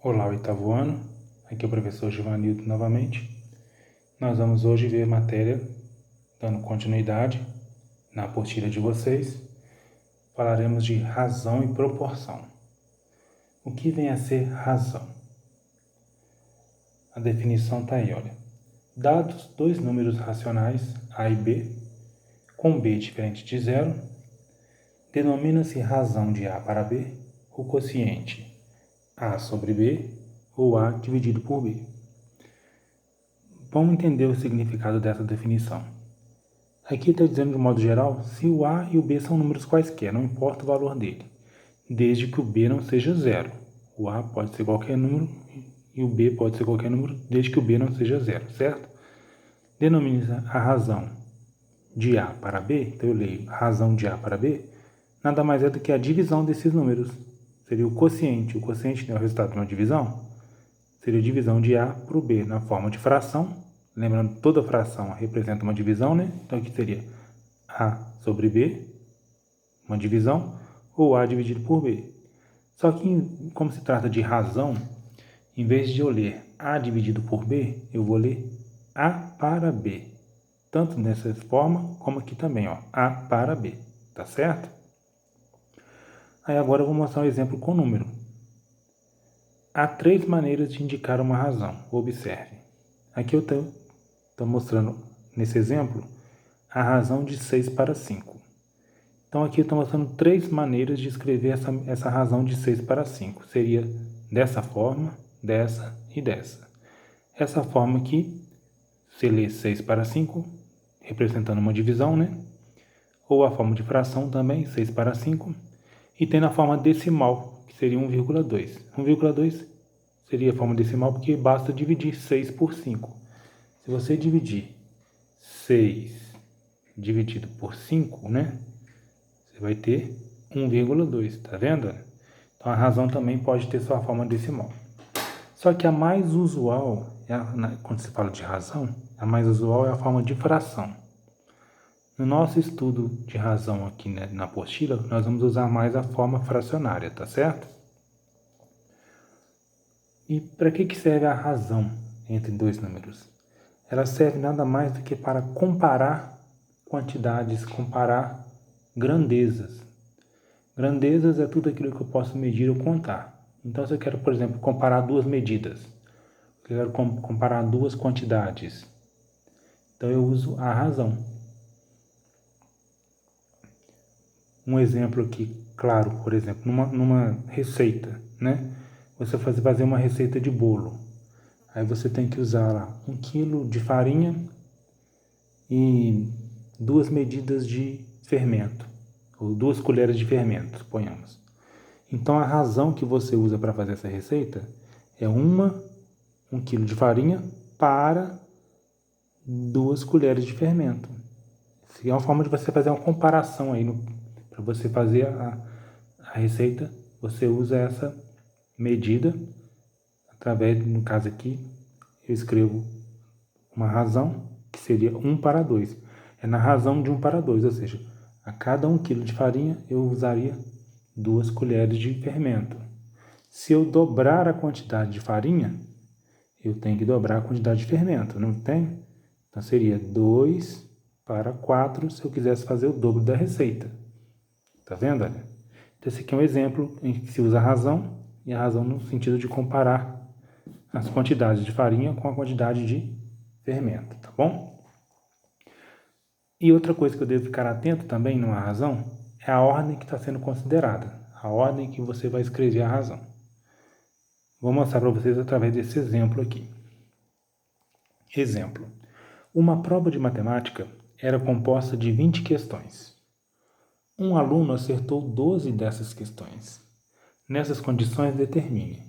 Olá, oitavo ano. Aqui é o professor Givanildo novamente. Nós vamos hoje ver a matéria, dando continuidade na apostila de vocês. Falaremos de razão e proporção. O que vem a ser razão? A definição está aí, olha. Dados dois números racionais, A e B, com B diferente de zero, denomina-se razão de A para B o quociente A sobre B ou A dividido por B. Vamos entender o significado dessa definição. Aqui está dizendo, de modo geral, se o A e o B são números quaisquer, não importa o valor dele, desde que o B não seja zero. O A pode ser qualquer número e o B pode ser qualquer número, desde que o B não seja zero, certo? Denomina a razão de A para B, então eu leio a razão de A para B, nada mais é do que a divisão desses números. Seria o quociente. O quociente é o resultado de uma divisão. Seria a divisão de A por B na forma de fração. Lembrando, toda fração representa uma divisão, né? Então aqui seria A sobre B, uma divisão, ou A dividido por B. Só que, como se trata de razão, em vez de eu ler A dividido por B, eu vou ler A para B. Tanto nessa forma, como aqui também, ó, A para B. Tá certo? Aí agora eu vou mostrar um exemplo com número. Há três maneiras de indicar uma razão. Observe. Aqui eu estou mostrando, nesse exemplo, a razão de 6 para 5. Então aqui eu estou mostrando três maneiras de escrever essa razão de 6 para 5. Seria dessa forma, dessa e dessa. Essa forma aqui, você lê 6 para 5, representando uma divisão, né? Ou a forma de fração também, 6 para 5. E tem na forma decimal, que seria 1,2. 1,2 seria a forma decimal porque basta dividir 6 por 5. Se você dividir 6 dividido por 5, né? Você vai ter 1,2, tá vendo? Então a razão também pode ter sua forma decimal. Só que a mais usual, quando se fala de razão, a mais usual é a forma de fração. No nosso estudo de razão aqui, né, na apostila, nós vamos usar mais a forma fracionária, tá certo? E para que serve a razão entre dois números? Ela serve nada mais do que para comparar quantidades, comparar grandezas. Grandezas é tudo aquilo que eu posso medir ou contar. Então, se eu quero, por exemplo, comparar duas medidas, eu quero comparar duas quantidades, então eu uso a razão. Um exemplo aqui, claro, por exemplo, numa receita, né? Você fazer uma receita de bolo. Aí você tem que usar lá 1 kg de farinha e 2 medidas de fermento, ou 2 colheres de fermento, suponhamos. Então a razão que você usa para fazer essa receita é 1 kg de farinha para 2 colheres de fermento. É uma forma de você fazer uma comparação aí, para você fazer a receita, você usa essa medida, através, no caso aqui, eu escrevo uma razão, que seria 1 para 2. É na razão de 1 para 2, ou seja, a cada 1 kg de farinha eu usaria 2 colheres de fermento. Se eu dobrar a quantidade de farinha, eu tenho que dobrar a quantidade de fermento, não tem? Então seria 2 para 4 se eu quisesse fazer o dobro da receita. Tá vendo, olha? Então esse aqui é um exemplo em que se usa a razão, e a razão no sentido de comparar as quantidades de farinha com a quantidade de fermento, tá bom? E outra coisa que eu devo ficar atento também numa razão é a ordem que está sendo considerada, a ordem que você vai escrever a razão. Vou mostrar para vocês através desse exemplo aqui. Exemplo. Uma prova de matemática era composta de 20 questões. Um aluno acertou 12 dessas questões. Nessas condições, determine.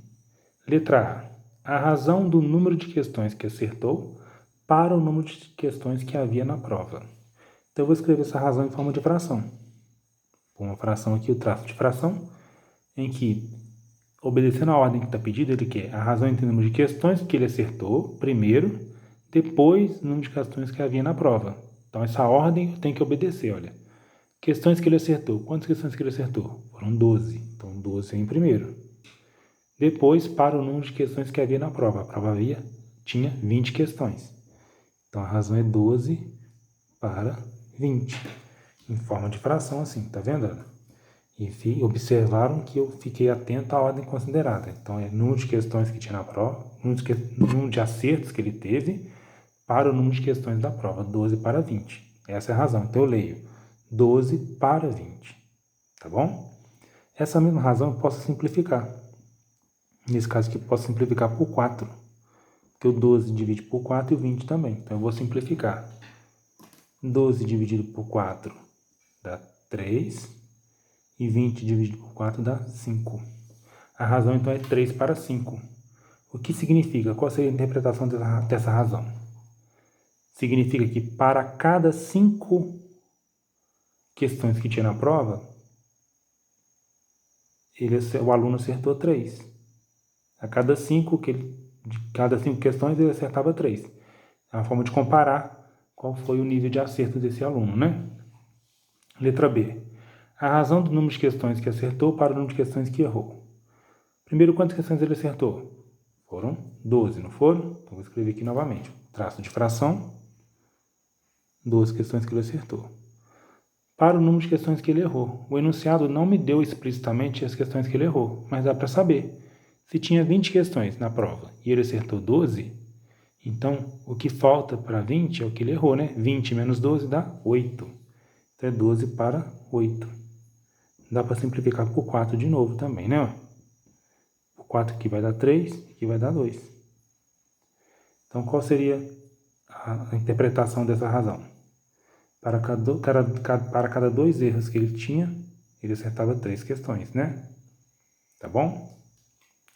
Letra A. A razão do número de questões que acertou para o número de questões que havia na prova. Então, eu vou escrever essa razão em forma de fração. Uma fração aqui, o traço de fração, em que, obedecendo a ordem que está pedida, ele quer a razão entre o número de questões que ele acertou primeiro, depois o número de questões que havia na prova. Então, essa ordem eu tenho que obedecer, olha. Questões que ele acertou. Quantas questões que ele acertou? Foram 12. Então, 12 em primeiro. Depois, para o número de questões que havia na prova. A prova tinha 20 questões. Então, a razão é 12 para 20. Em forma de fração, assim, tá vendo? E observaram que eu fiquei atento à ordem considerada. Então, é número de questões que tinha na prova, número de acertos que ele teve para o número de questões da prova, 12 para 20. Essa é a razão. Então, eu leio 12 para 20. Tá bom? Essa mesma razão eu posso simplificar. Nesse caso aqui, eu posso simplificar por 4. Porque o 12 divide por 4 e o 20 também. Então, eu vou simplificar. 12 dividido por 4 dá 3. E 20 dividido por 4 dá 5. A razão, então, é 3 para 5. O que significa? Qual seria a interpretação dessa razão? Significa que para cada 5 questões que tinha na prova, o aluno acertou 3. A cada 5 questões, ele acertava 3. É uma forma de comparar qual foi o nível de acerto desse aluno, né? Letra B. A razão do número de questões que acertou para o número de questões que errou. Primeiro, quantas questões ele acertou? Foram 12, não foram? Então, vou escrever aqui novamente. Traço de fração, 12 questões que ele acertou. Para o número de questões que ele errou. O enunciado não me deu explicitamente as questões que ele errou, mas dá para saber. Se tinha 20 questões na prova e ele acertou 12, então o que falta para 20 é o que ele errou, né? 20 menos 12 dá 8. Então é 12 para 8. Dá para simplificar por 4 de novo também, né? Por 4 aqui vai dar 3, aqui vai dar 2. Então qual seria a interpretação dessa razão? Para cada 2 erros que ele tinha, ele acertava 3 questões, né? Tá bom?